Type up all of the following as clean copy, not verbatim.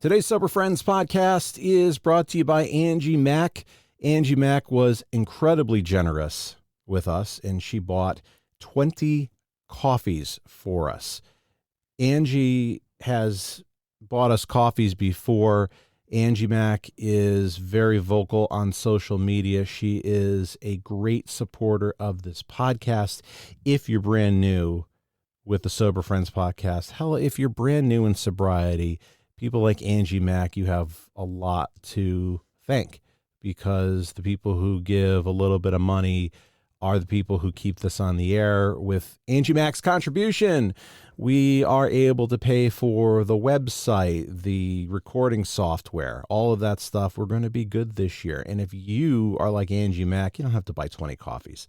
Today's Sober Friends podcast is brought to you by Angie Mack. Angie Mack was incredibly generous with us, and she bought 20 coffees for us. Angie has bought us coffees before. Angie Mack is very vocal on social media. She is a great supporter of this podcast. If you're brand new with the Sober Friends podcast, hell, if you're brand new in sobriety, people like Angie Mack, you have a lot to thank, because the people who give a little bit of money are the people who keep this on the air. With Angie Mack's contribution, we are able to pay for the website, the recording software, all of that stuff. We're going to be good this year. And if you are like Angie Mack, you don't have to buy 20 coffees.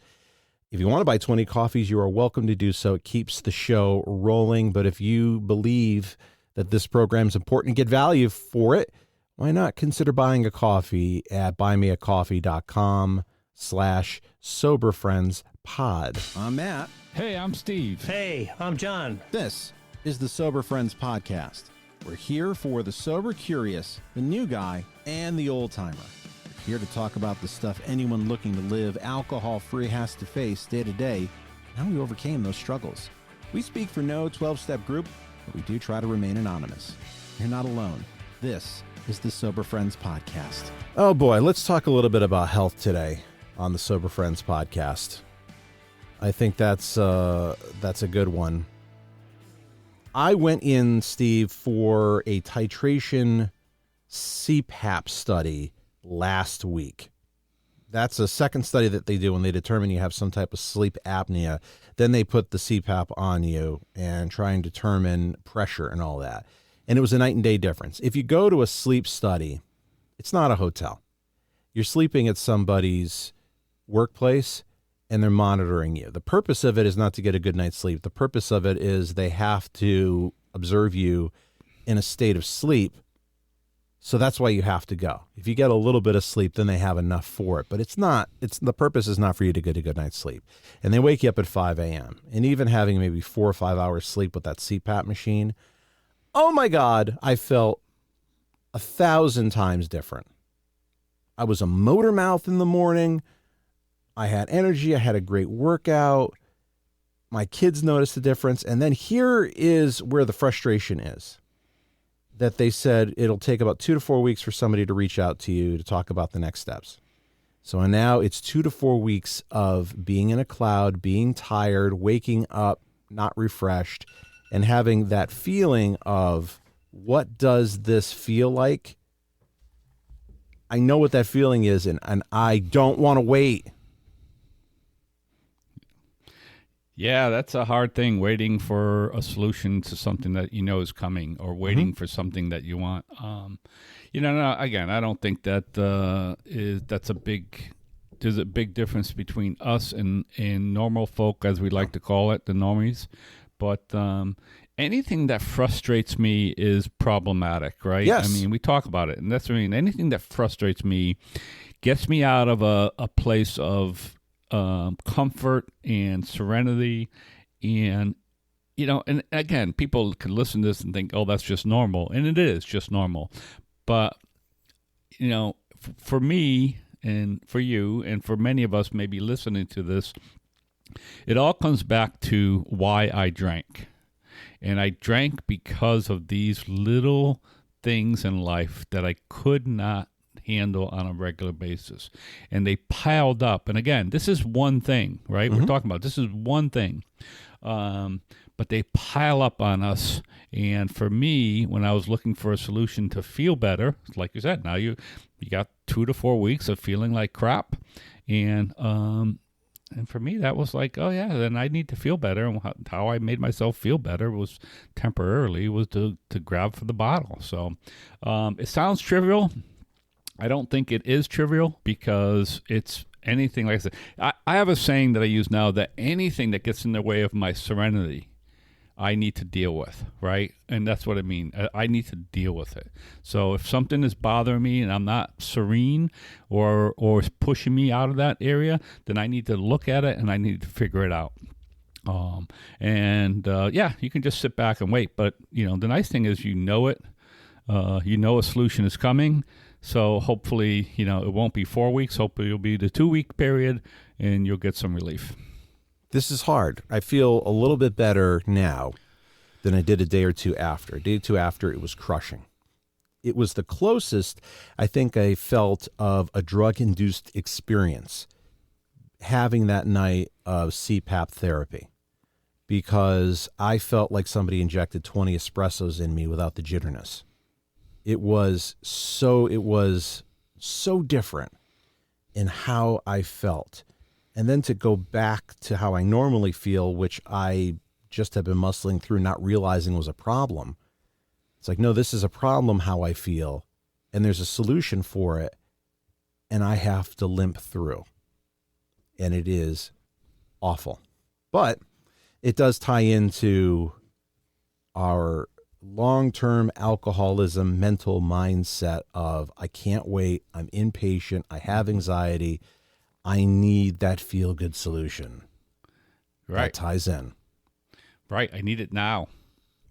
If you want to buy 20 coffees, you are welcome to do so. It keeps the show rolling. But if you believe that this program is important and get value for it, why not consider buying a coffee at buymeacoffee.com/soberfriendspod. I'm Matt. Hey, I'm Steve. Hey, I'm John. This is the Sober Friends podcast. We're here for the sober curious, the new guy, and the old timer. We're here to talk about the stuff anyone looking to live alcohol-free has to face day to day, and how we overcame those struggles. We speak for no 12-step group, but we do try to remain anonymous. You're not alone. This is the Sober Friends podcast. Oh boy, let's talk a little bit about health today on the Sober Friends podcast. I think that's a good one. I went in, Steve, for a titration CPAP study last week. That's a second study that they do when they determine you have some type of sleep apnea. Then they put the CPAP on you and try and determine pressure and all that. And it was a night and day difference. If you go to a sleep study, it's not a hotel. You're sleeping at somebody's workplace and they're monitoring you. The purpose of it is not to get a good night's sleep. The purpose of it is they have to observe you in a state of sleep. So that's why you have to go. If you get a little bit of sleep, then they have enough for it. But the purpose is not for you to get a good night's sleep. And they wake you up at 5 a.m. And even having maybe 4 or 5 hours sleep with that CPAP machine, oh my God, I felt 1,000 times different. I was a motor mouth in the morning. I had energy. I had a great workout. My kids noticed the difference. And then here is where the frustration is. That they said it'll take about 2 to 4 weeks for somebody to reach out to you to talk about the next steps. So now it's 2 to 4 weeks of being in a cloud, being tired, waking up, not refreshed, and having that feeling of, what does this feel like? I know what that feeling is, and I don't want to wait. Yeah, that's a hard thing, waiting for a solution to something that you know is coming, or waiting for something that you want. Again, I don't think that there's a big difference between us and normal folk, as we like to call it, the normies. But anything that frustrates me is problematic, right? Yes. I mean, we talk about it, and that's what I mean. Anything that frustrates me gets me out of a place of comfort and serenity. And, and again, people can listen to this and think, oh, that's just normal. And it is just normal. But, for me and for you and for many of us maybe listening to this, it all comes back to why I drank. And I drank because of these little things in life that I could not handle on a regular basis, and they piled up. And again, this is one thing, right? We're talking about this is one thing, but they pile up on us. And for me, when I was looking for a solution to feel better, like you said, now you got 2 to 4 weeks of feeling like crap, and for me, that was like, oh yeah, then I need to feel better. And how I made myself feel better was temporarily to grab for the bottle. So it sounds trivial. I don't think it is trivial, because it's anything, like I said, I have a saying that I use now, that anything that gets in the way of my serenity, I need to deal with, right? And that's what I mean. I need to deal with it. So if something is bothering me and I'm not serene or pushing me out of that area, then I need to look at it and I need to figure it out. You can just sit back and wait. But, the nice thing is, it. You know a solution is coming. So hopefully, it won't be 4 weeks. Hopefully it'll be the 2-week period and you'll get some relief. This is hard. I feel a little bit better now than I did a day or two after. A day or two after, it was crushing. It was the closest I think I felt of a drug-induced experience having that night of CPAP therapy, because I felt like somebody injected 20 espressos in me without the jitterness. It was so different in how I felt. And then to go back to how I normally feel, which I just have been muscling through, not realizing was a problem. It's like, no, this is a problem how I feel, and there's a solution for it, and I have to limp through. And it is awful. But it does tie into our long-term alcoholism mental mindset of, I can't wait, I'm impatient, I have anxiety, I need that feel-good solution. Right. That ties in. Right. I need it now.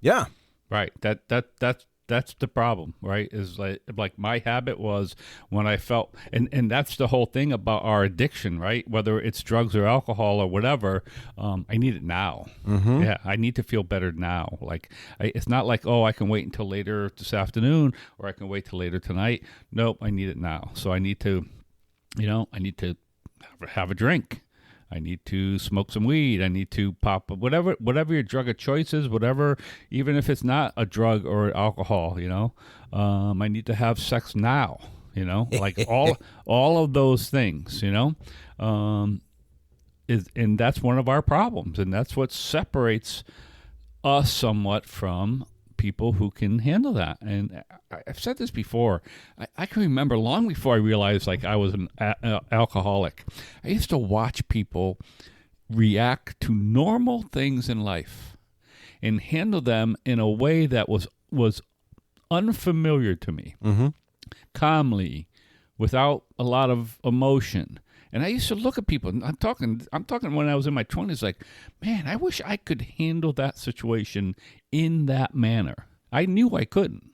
Yeah. Right. That's the problem, right? Is like my habit was when I felt, and that's the whole thing about our addiction, right? Whether it's drugs or alcohol or whatever, I need it now. Mm-hmm. Yeah, I need to feel better now. Like it's not like, oh, I can wait until later this afternoon or I can wait till later tonight. Nope, I need it now. So I need to, have a drink. I need to smoke some weed. I need to pop whatever your drug of choice is, whatever, even if it's not a drug or alcohol, I need to have sex now, like all of those things, and that's one of our problems. And that's what separates us somewhat from people who can handle that. And I've said this before. I can remember long before I realized like I was an alcoholic. I used to watch people react to normal things in life and handle them in a way that was unfamiliar to me, calmly, without a lot of emotion. And I used to look at people, and I'm talking when I was in my 20s, like, man, I wish I could handle that situation in that manner. I knew I couldn't.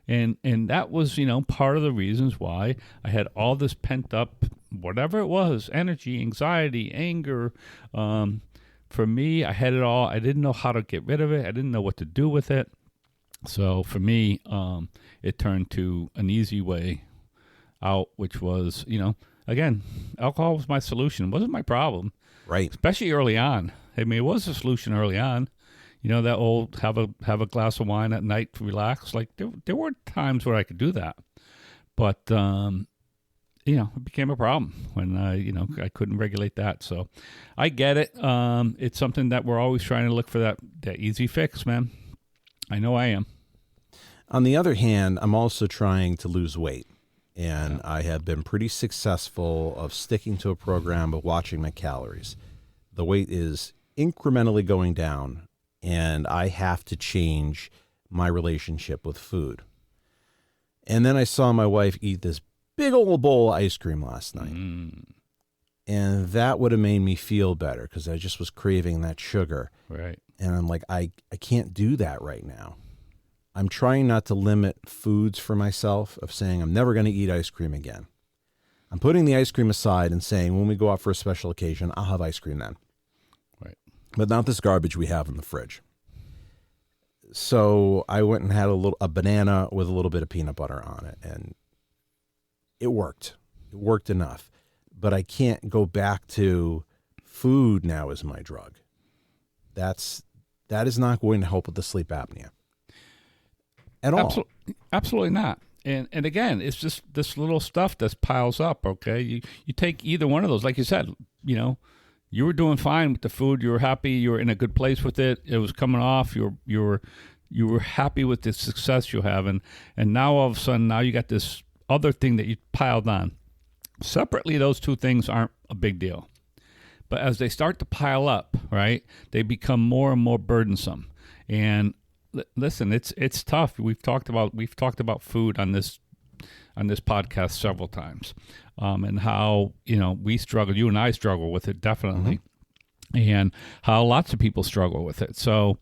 And that was, part of the reasons why I had all this pent up, whatever it was, energy, anxiety, anger. For me, I had it all. I didn't know how to get rid of it. I didn't know what to do with it. So for me, it turned to an easy way out, which was, again, alcohol was my solution. It wasn't my problem. Right. Especially early on. I mean, it was a solution early on. That old have a glass of wine at night to relax. Like there were times where I could do that. But, it became a problem when, I couldn't regulate that. So I get it. It's something that we're always trying to look for that easy fix, man. I know I am. On the other hand, I'm also trying to lose weight. And I have been pretty successful of sticking to a program of watching my calories. The weight is incrementally going down, and I have to change my relationship with food. And then I saw my wife eat this big old bowl of ice cream last night. And that would have made me feel better because I just was craving that sugar. Right. And I'm like, I can't do that right now. I'm trying not to limit foods for myself of saying I'm never going to eat ice cream again. I'm putting the ice cream aside and saying when we go out for a special occasion, I'll have ice cream then. Right. But not this garbage we have in the fridge. So I went and had a banana with a little bit of peanut butter on it, and it worked. It worked enough. But I can't go back to food now as my drug. That is not going to help with the sleep apnea. At all. Absolutely not. And again, it's just this little stuff that piles up, okay? You take either one of those. Like you said, you were doing fine with the food. You were happy. You were in a good place with it. It was coming off. You were happy with the success you're having. And now all of a sudden, now you got this other thing that you piled on. Separately, those two things aren't a big deal. But as they start to pile up, right, they become more and more burdensome. And listen, it's tough. We've talked about food on this podcast several times, and how we struggle. You and I struggle with it definitely, and how lots of people struggle with it. So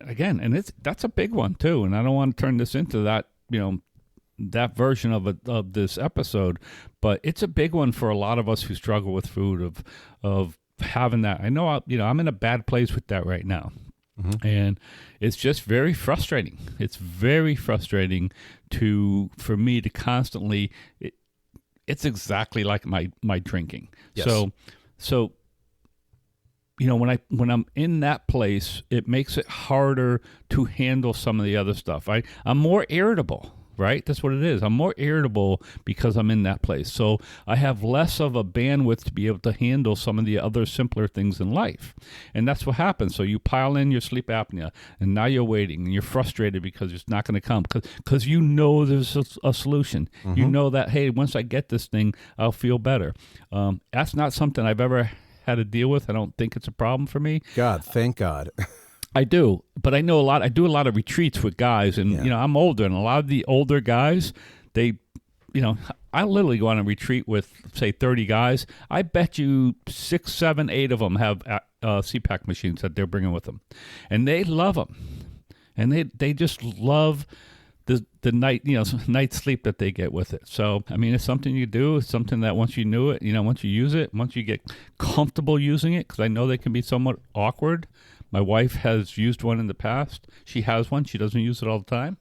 again, and that's a big one too. And I don't want to turn this into that that version of this episode, but it's a big one for a lot of us who struggle with food of having that. I know, I'm in a bad place with that right now. Mm-hmm. And it's just very frustrating. It's very frustrating for me to constantly, it's exactly like my drinking. Yes. So, when I'm in that place, it makes it harder to handle some of the other stuff. I'm more irritable, right? That's what it is. I'm more irritable because I'm in that place. So I have less of a bandwidth to be able to handle some of the other simpler things in life. And that's what happens. So you pile in your sleep apnea, and now you're waiting, and you're frustrated because it's not going to come, because there's a solution. Mm-hmm. You know that, hey, once I get this thing, I'll feel better. That's not something I've ever had to deal with. I don't think it's a problem for me. God, thank God. I do, but I do a lot of retreats with guys, and I'm older, and a lot of the older guys, I literally go on a retreat with, say, 30 guys. I bet you 6, 7, 8 of them have CPAP machines that they're bringing with them, and they love them, and they just love the night, night sleep that they get with it. So, I mean, it's something you do. It's something that once you knew it, once you use it, once you get comfortable using it, because I know they can be somewhat awkward. My wife has used one in the past. She has one. She doesn't use it all the time.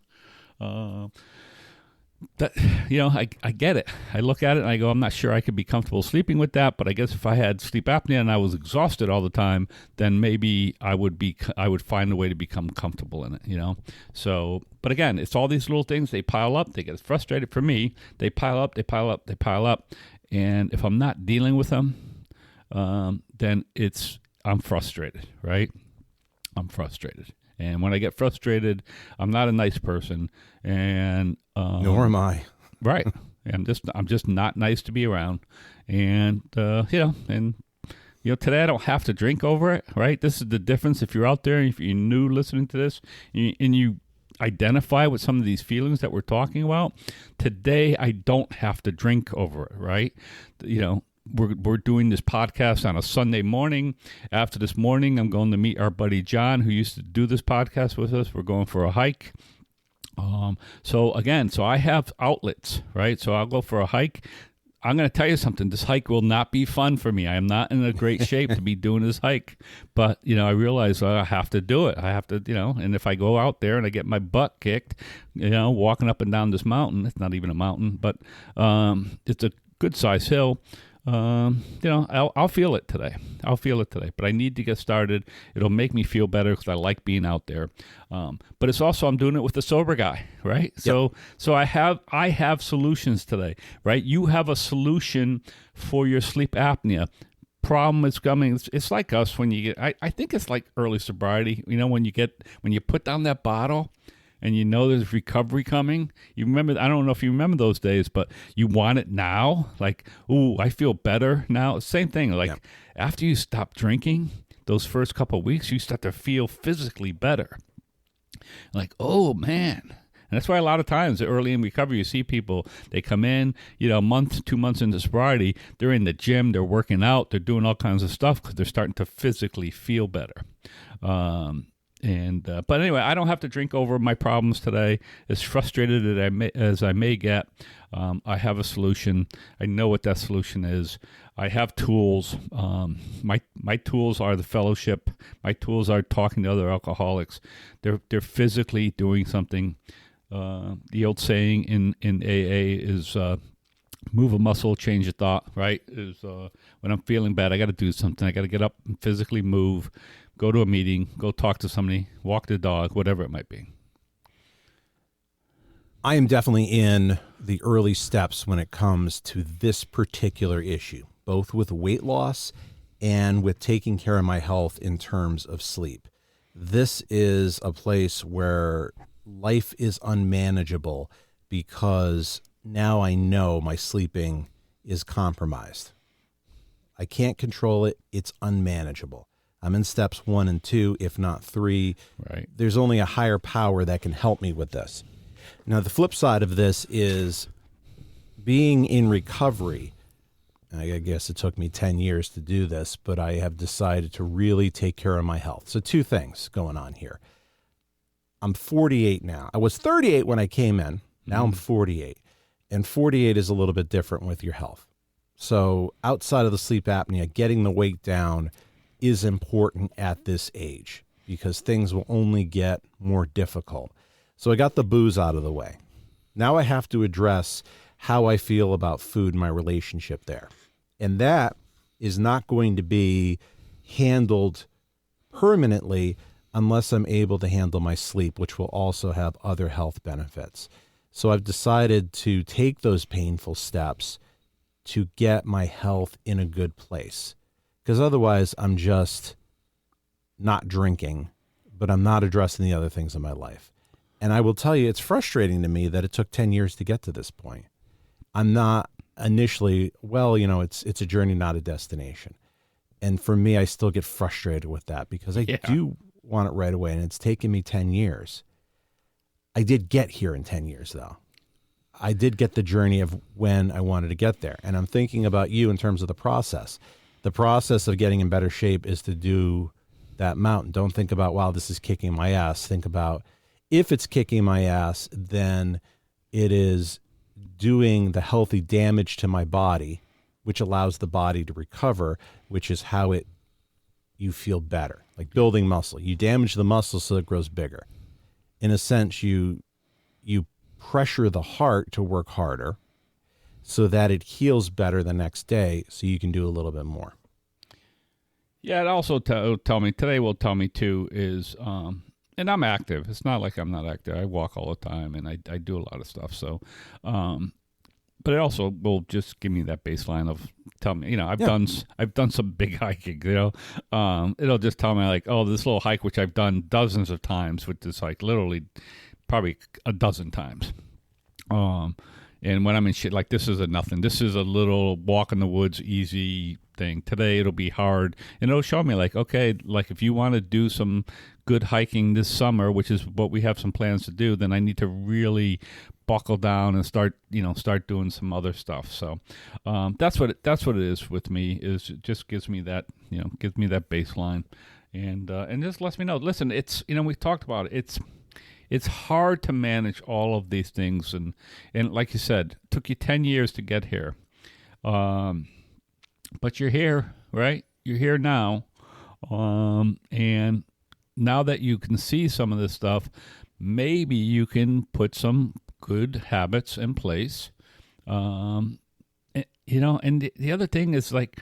I get it. I look at it and I go, I'm not sure I could be comfortable sleeping with that, but I guess if I had sleep apnea and I was exhausted all the time, then maybe I would find a way to become comfortable in it, So, but again, it's all these little things. They pile up. They get frustrated. For me, they pile up, they pile up, they pile up. And if I'm not dealing with them, then I'm frustrated, right? I'm frustrated. And when I get frustrated, I'm not a nice person, and nor am I. Right. I'm just not nice to be around. And today I don't have to drink over it, right? This is the difference. If you're out there, if you're new listening to this, and you identify with some of these feelings that we're talking about, today I don't have to drink over it, right? We're doing this podcast on a Sunday morning. After this morning, I'm going to meet our buddy John, who used to do this podcast with us. We're going for a hike. So I have outlets, right? So I'll go for a hike. I'm going to tell you something. This hike will not be fun for me. I am not in a great shape to be doing this hike. But, I realize I have to do it. I have to, and if I go out there and I get my butt kicked, walking up and down this mountain, it's not even a mountain, but it's a good-sized hill. I'll feel it today. But I need to get started. It'll make me feel better because I like being out there. But it's also, I'm doing it with the sober guy, right? Yep. So I have solutions today, right? You have a solution for your sleep apnea. Problem is coming. It's like us when you get, I think it's like early sobriety, when you put down that bottle and there's recovery coming. You remember, I don't know if you remember those days, but you want it now. Like, ooh, I feel better now. Same thing. Like after you stop drinking, those first couple of weeks, you start to feel physically better. Like, oh man. And that's why a lot of times early in recovery, you see people, they come in, a month, 2 months into sobriety, they're in the gym, they're working out, they're doing all kinds of stuff because they're starting to physically feel better. But anyway, I don't have to drink over my problems today. As frustrated as I may get, I have a solution. I know what that solution is. I have tools. My tools are the fellowship. My tools are talking to other alcoholics. They're physically doing something. The old saying in AA is move a muscle, change a thought, right? Is when I'm feeling bad, I got to do something. I got to get up and physically move. Go to a meeting, go talk to somebody, walk the dog, whatever it might be. I am definitely in the early steps when it comes to this particular issue, both with weight loss and with taking care of my health in terms of sleep. This is a place where life is unmanageable because now I know my sleeping is compromised. I can't control it. It's unmanageable. I'm in steps 1 and 2, if not 3. Right. There's only a higher power that can help me with this. Now, the flip side of this is being in recovery. I guess it took me 10 years to do this, but I have decided to really take care of my health. So 2 things going on here. I'm 48 now. I was 38 when I came in. Now I'm 48. And 48 is a little bit different with your health. So outside of the sleep apnea, getting the weight down is important at this age because things will only get more difficult. So I got the booze out of the way. Now I have to address how I feel about food and my relationship there. And that is not going to be handled permanently unless I'm able to handle my sleep, which will also have other health benefits. So I've decided to take those painful steps to get my health in a good place. Because otherwise I'm just not drinking, but I'm not addressing the other things in my life. And I will tell you, it's frustrating to me that it took 10 years to get to this point. I'm not initially, it's a journey, not a destination. And for me, I still get frustrated with that because I do want it right away. And it's taken me 10 years. I did get here in 10 years, though. I did get the journey of when I wanted to get there. And I'm thinking about you in terms of the process. The process of getting in better shape is to do that mountain. Don't think about, wow, this is kicking my ass. Think about, if it's kicking my ass, then it is doing the healthy damage to my body, which allows the body to recover, which is how you feel better. Like building muscle. You damage the muscle so it grows bigger. In a sense, you pressure the heart to work harder so that it heals better the next day so you can do a little bit more. Yeah, it also tell me, today will tell me too is, and I'm active. It's not like I'm not active. I walk all the time and I do a lot of stuff. So, but it also will just give me that baseline of tell me, I've done some big hiking, it'll just tell me like, oh, this little hike, which I've done dozens of times, which is like literally probably a dozen times. And when I'm in shit, like this is a nothing. This is a little walk in the woods, easy thing. Today it'll be hard. And it'll show me like, okay, like if you want to do some good hiking this summer, which is what we have some plans to do, then I need to really buckle down and start doing some other stuff. So that's what it is with me, is it just gives me that, gives me that baseline and just lets me know, listen, it's, we've talked about it. It's hard to manage all of these things. And like you said, it took you 10 years to get here. But you're here, right? You're here now. And now that you can see some of this stuff, maybe you can put some good habits in place. And the other thing is like,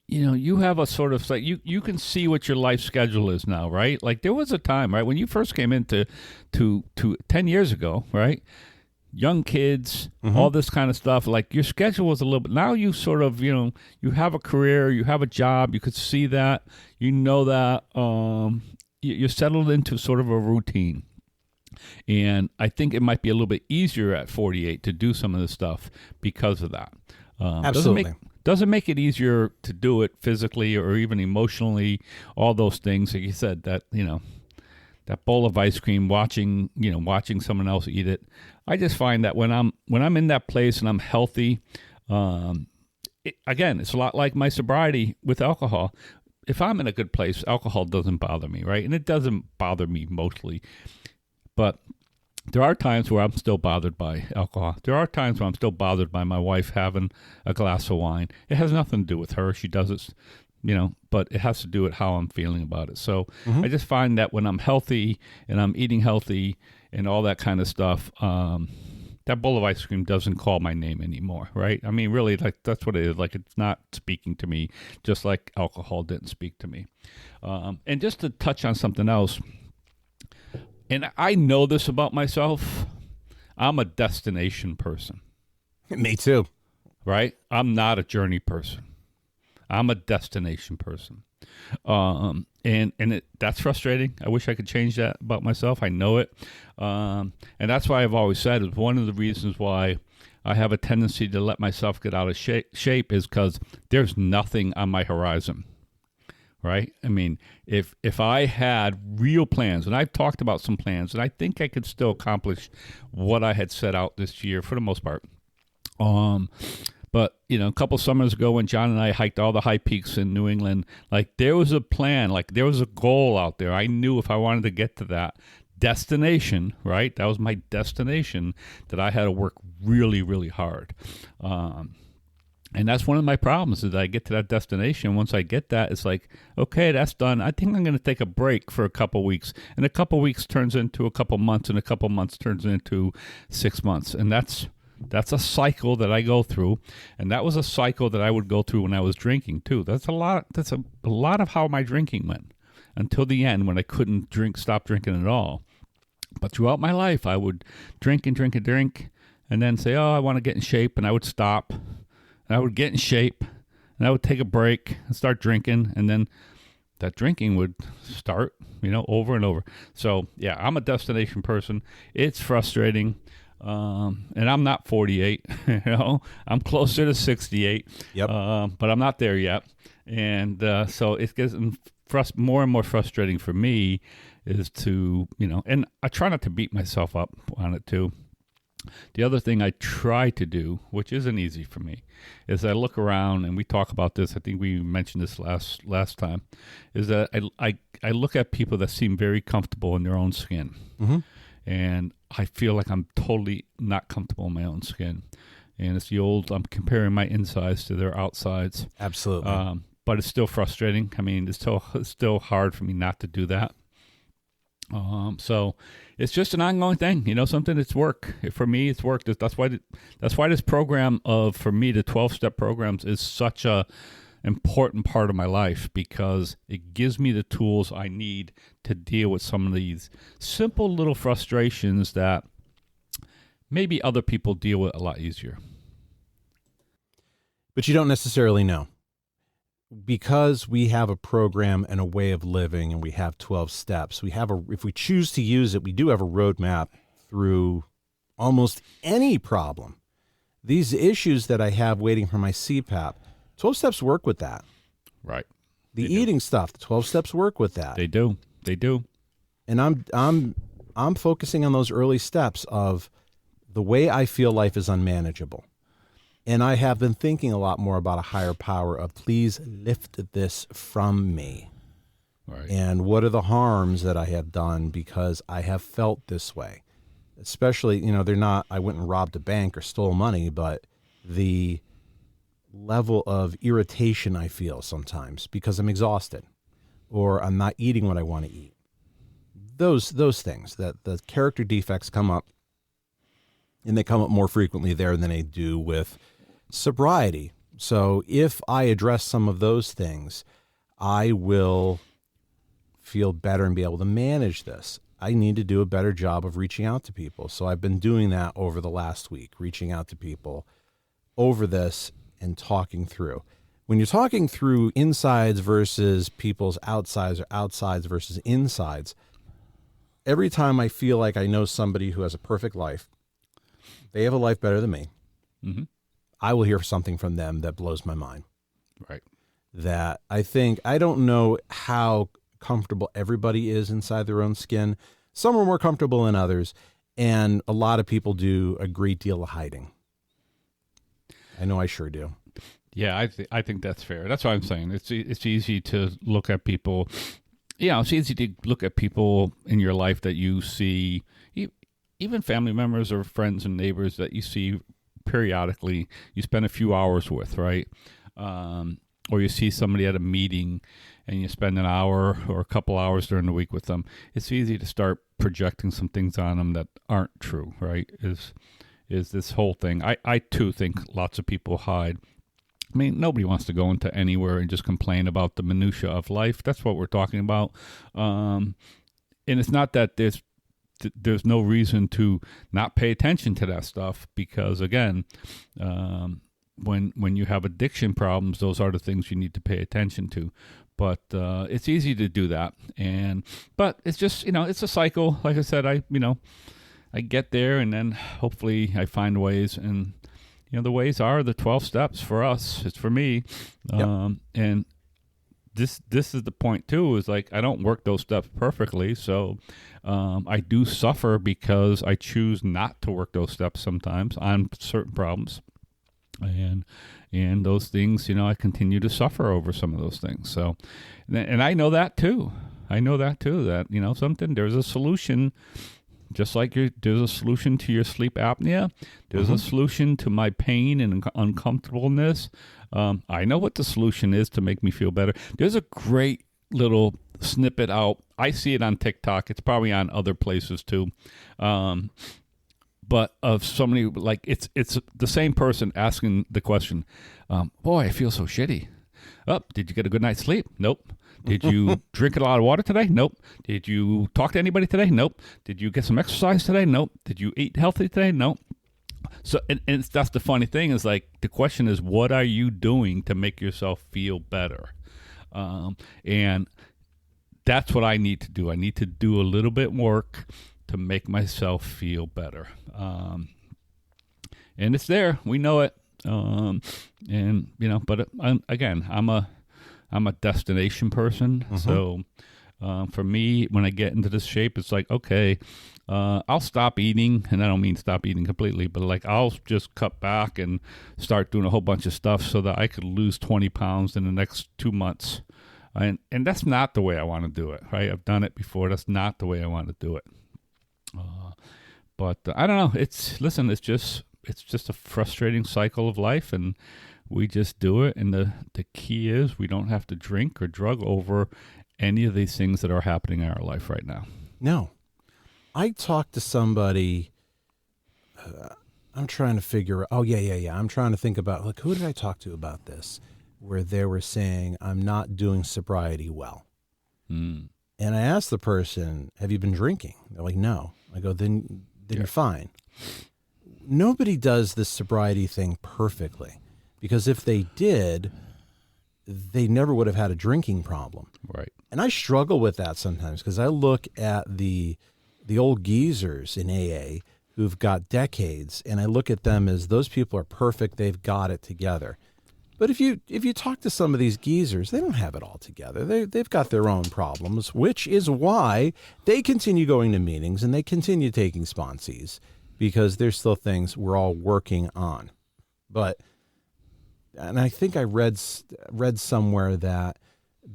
you have a sort of like you can see what your life schedule is now, right? Like there was a time, right, when you first came into to 10 years ago, right? Young kids, all this kind of stuff. Like your schedule was a little bit. Now you sort of, you have a career, you have a job. You could see that, that you're settled into sort of a routine. And I think it might be a little bit easier at 48 to do some of this stuff because of that. Absolutely. Doesn't make it easier to do it physically or even emotionally, all those things. Like you said, that, that bowl of ice cream, watching someone else eat it. I just find that when I'm in that place and I'm healthy, again, it's a lot like my sobriety with alcohol. If I'm in a good place, alcohol doesn't bother me, right? And it doesn't bother me mostly. But there are times where I'm still bothered by alcohol. There are times where I'm still bothered by my wife having a glass of wine. It has nothing to do with her. She does it, but it has to do with how I'm feeling about it. So I just find that when I'm healthy and I'm eating healthy and all that kind of stuff, that bowl of ice cream doesn't call my name anymore, right? I mean, really, like that's what it is. Like it's not speaking to me, just like alcohol didn't speak to me. And just to touch on something else, and I know this about myself, I'm a destination person. Me too. Right? I'm not a journey person. I'm a destination person. That's frustrating. I wish I could change that about myself. I know it. And that's why I've always said is one of the reasons why I have a tendency to let myself get out of shape is because there's nothing on my horizon. Right? I mean, if I had real plans, and I've talked about some plans, and I think I could still accomplish what I had set out this year for the most part. But, a couple summers ago when John and I hiked all the high peaks in New England, like there was a plan, like there was a goal out there. I knew if I wanted to get to that, destination, right? That was my destination, that I had to work really, really hard. And that's one of my problems, is that I get to that destination. Once I get that, it's like, okay, that's done. I think I'm going to take a break for a couple weeks. And a couple weeks turns into a couple months, and a couple months turns into 6 months. And that's a cycle that I go through. And that was a cycle that I would go through when I was drinking too. That's a lot of how my drinking went until the end, when I couldn't stop drinking at all. But throughout my life, I would drink and drink and drink, and then say, oh, I want to get in shape, and I would stop. And I would get in shape, and I would take a break and start drinking, and then that drinking would start, over and over. So, yeah, I'm a destination person. It's frustrating, and I'm not 48, I'm closer to 68, Yep. But I'm not there yet. And so it gets more and more frustrating for me is to, and I try not to beat myself up on it too. The other thing I try to do, which isn't easy for me, is I look around, and we talk about this, I think we mentioned this last time, is that I look at people that seem very comfortable in their own skin. Mm-hmm. And I feel like I'm totally not comfortable in my own skin. And it's the old, I'm comparing my insides to their outsides. Absolutely. But it's still frustrating. I mean, it's still hard for me not to do that. So it's just an ongoing thing, something that's work. For me, it's work. That's why this program for me, the 12-step programs, is such a important part of my life, because it gives me the tools I need to deal with some of these simple little frustrations that maybe other people deal with a lot easier. But you don't necessarily know. Because we have a program and a way of living, and we have 12 steps, if we choose to use it, we do have a roadmap through almost any problem. These issues that I have waiting for my CPAP, 12 steps work with that. Right. The eating stuff, the 12 steps work with that. They do. And I'm focusing on those early steps of the way I feel life is unmanageable. And I have been thinking a lot more about a higher power of, please lift this from me. Right. And what are the harms that I have done because I have felt this way? Especially, I went and robbed a bank or stole money, but the level of irritation I feel sometimes because I'm exhausted or I'm not eating what I want to eat. Those things, that the character defects come up, and they come up more frequently there than they do with sobriety. So if I address some of those things, I will feel better and be able to manage this. I need to do a better job of reaching out to people. So I've been doing that over the last week, reaching out to people over this and talking through. When you're talking through insides versus people's outsides, or outsides versus insides, every time I feel like I know somebody who has a perfect life, they have a life better than me, mm-hmm. I will hear something from them that blows my mind. Right. That I don't know how comfortable everybody is inside their own skin. Some are more comfortable than others, and a lot of people do a great deal of hiding. I know I sure do. Yeah, I think that's fair. That's what I'm saying. It's easy to look at people. Yeah, it's easy to look at people in your life that you see, even family members or friends and neighbors that you see periodically, you spend a few hours with, right? Or you see somebody at a meeting and you spend an hour or a couple hours during the week with them. It's easy to start projecting some things on them that aren't true, right? Is this whole thing. I too think lots of people hide. I mean, nobody wants to go into anywhere and just complain about the minutia of life. That's what we're talking about. And it's not that there's no reason to not pay attention to that stuff, because again, when you have addiction problems, those are the things you need to pay attention to. But it's easy to do that, but it's just it's a cycle. Like I said, I get there, and then hopefully I find ways, and the ways are the 12 steps for us. It's for me, Yep. And this is the point too. Is like I don't work those steps perfectly, so I do suffer because I choose not to work those steps sometimes on certain problems, and those things, I continue to suffer over some of those things. So, and I know that too. I know that too. That there's a solution. Just like there's a solution to your sleep apnea, there's a solution to my pain and uncomfortableness. I know what the solution is to make me feel better. There's a great little snippet out. I see it on TikTok. It's probably on other places too. But of somebody, like, it's the same person asking the question, boy, I feel so shitty. Oh, did you get a good night's sleep? Nope. Did you drink a lot of water today? Nope. Did you talk to anybody today? Nope. Did you get some exercise today? Nope. Did you eat healthy today? Nope. So, and that's the funny thing is, like, the question is, what are you doing to make yourself feel better? And that's what I need to do. I need to do a little bit work to make myself feel better. And it's there. We know it. But again, I'm a destination person. So for me, when I get into this shape, it's like, okay, I'll stop eating, and I don't mean stop eating completely, but like I'll just cut back and start doing a whole bunch of stuff so that I could lose 20 pounds in the next 2 months. And that's not the way I want to do it, right? I've done it before. That's not the way I want to do it. But I don't know. It's just a frustrating cycle of life, and we just do it. And the key is we don't have to drink or drug over any of these things that are happening in our life right now. No. I talked to somebody, I'm trying to figure, I'm trying to think about, like, who did I talk to about this? Where they were saying, I'm not doing sobriety well. And I asked the person, have you been drinking? They're like, no. I go, then you're fine. Nobody does this sobriety thing perfectly, because if they did, they never would have had a drinking problem. Right. And I struggle with that sometimes, because I look at the old geezers in AA who've got decades, and I look at them as those people are perfect. They've got it together. But if you talk to some of these geezers, they don't have it all together. They've got their own problems, which is why they continue going to meetings and they continue taking sponsees, because there's still things we're all working on. And I think I read somewhere that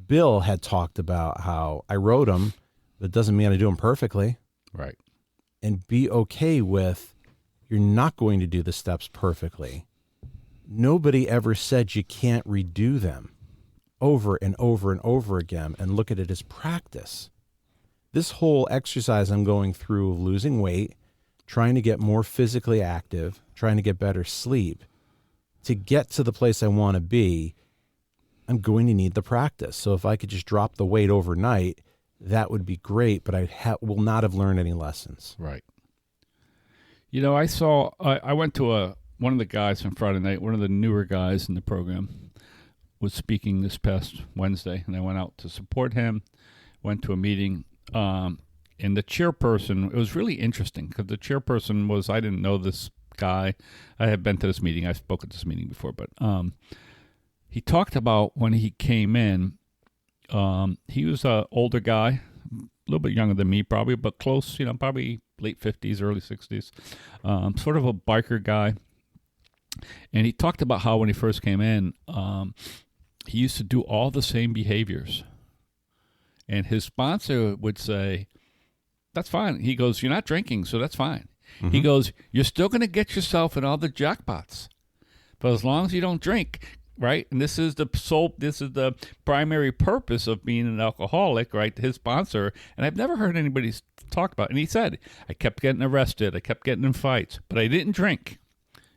Bill had talked about how I wrote them, but it doesn't mean I do them perfectly. Right. And be okay with, you're not going to do the steps perfectly. Nobody ever said you can't redo them over and over and over again and look at it as practice. This whole exercise I'm going through of losing weight, trying to get more physically active, trying to get better sleep, to get to the place I want to be, I'm going to need the practice. So if I could just drop the weight overnight, that would be great, but I will not have learned any lessons. Right. I went to one of the guys on Friday night, one of the newer guys in the program, was speaking this past Wednesday, and I went out to support him, went to a meeting, and the chairperson, it was really interesting, because the chairperson was, I didn't know this guy. I had been to this meeting. I've spoken at this meeting before, but he talked about when he came in, he was an older guy, a little bit younger than me probably, but close, probably late 50s, early 60s, sort of a biker guy. And he talked about how when he first came in, he used to do all the same behaviors. And his sponsor would say, that's fine. He goes, you're not drinking, so that's fine. Mm-hmm. He goes, you're still going to get yourself in all the jackpots. But as long as you don't drink, right? And this is the primary purpose of being an alcoholic, right? His sponsor. And I've never heard anybody talk about it. And he said, I kept getting arrested. I kept getting in fights, but I didn't drink.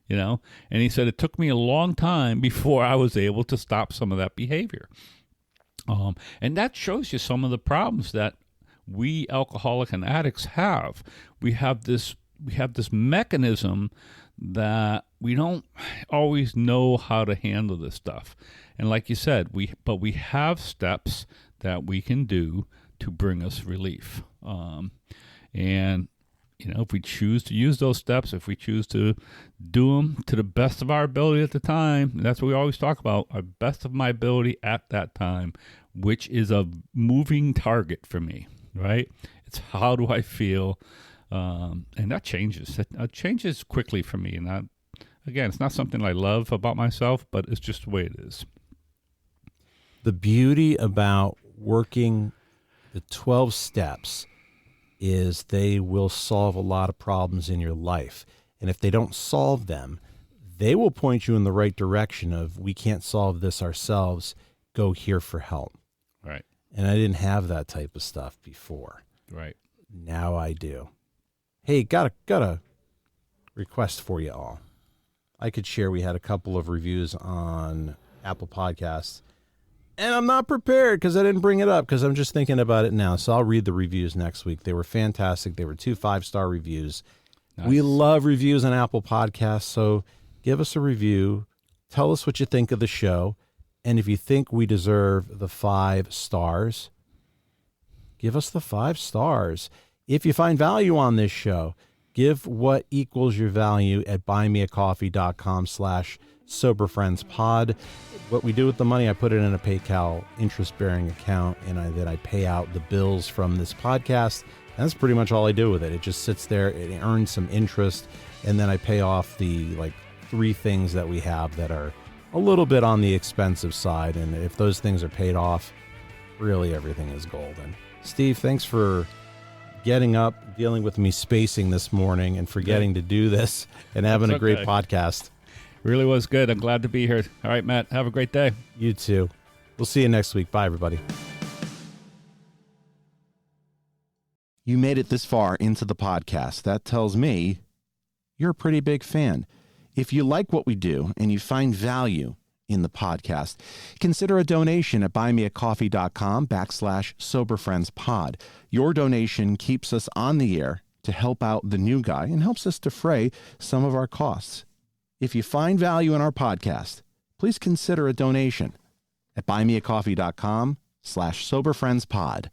And he said it took me a long time before I was able to stop some of that behavior. And that shows you some of the problems that we alcoholics and addicts have. We have this mechanism that we don't always know how to handle this stuff. And like you said, we have steps that we can do to bring us relief. And if we choose to use those steps, if we choose to do them to the best of our ability at the time, that's what we always talk about, our best of my ability at that time, which is a moving target for me, right? It's how do I feel? And that changes. It changes quickly for me. And again, it's not something I love about myself, but it's just the way it is. The beauty about working The 12 steps is they will solve a lot of problems in your life. And if they don't solve them, they will point you in the right direction of, we can't solve this ourselves. Go here for help. Right. And I didn't have that type of stuff before. Right. Now I do. Hey, got a request for you all. I could share, we had a couple of reviews on Apple Podcasts, and I'm not prepared because I didn't bring it up because I'm just thinking about it now. So I'll read the reviews next week. They were fantastic. They were 2 5-star reviews. Nice. We love reviews on Apple Podcasts, so give us a review. Tell us what you think of the show. And if you think we deserve the 5 stars, give us the 5 stars. If you find value on this show, give what equals your value at buymeacoffee.com/soberfriendspod. What we do with the money, I put it in a PayPal interest-bearing account, and then I pay out the bills from this podcast. That's pretty much all I do with it. It just sits there, it earns some interest, and then I pay off the 3 things that we have that are a little bit on the expensive side. And if those things are paid off, really everything is golden. Steve, thanks for getting up, dealing with me spacing this morning and forgetting to do this and having a great podcast. Really was good. I'm glad to be here. All right, Matt, have a great day. You too. We'll see you next week. Bye, everybody. You made it this far into the podcast. That tells me you're a pretty big fan. If you like what we do and you find value in the podcast, consider a donation at buymeacoffee.com/soberfriendspod. Your donation keeps us on the air to help out the new guy and helps us defray some of our costs. If you find value in our podcast, please consider a donation at buymeacoffee.com/soberfriendspod.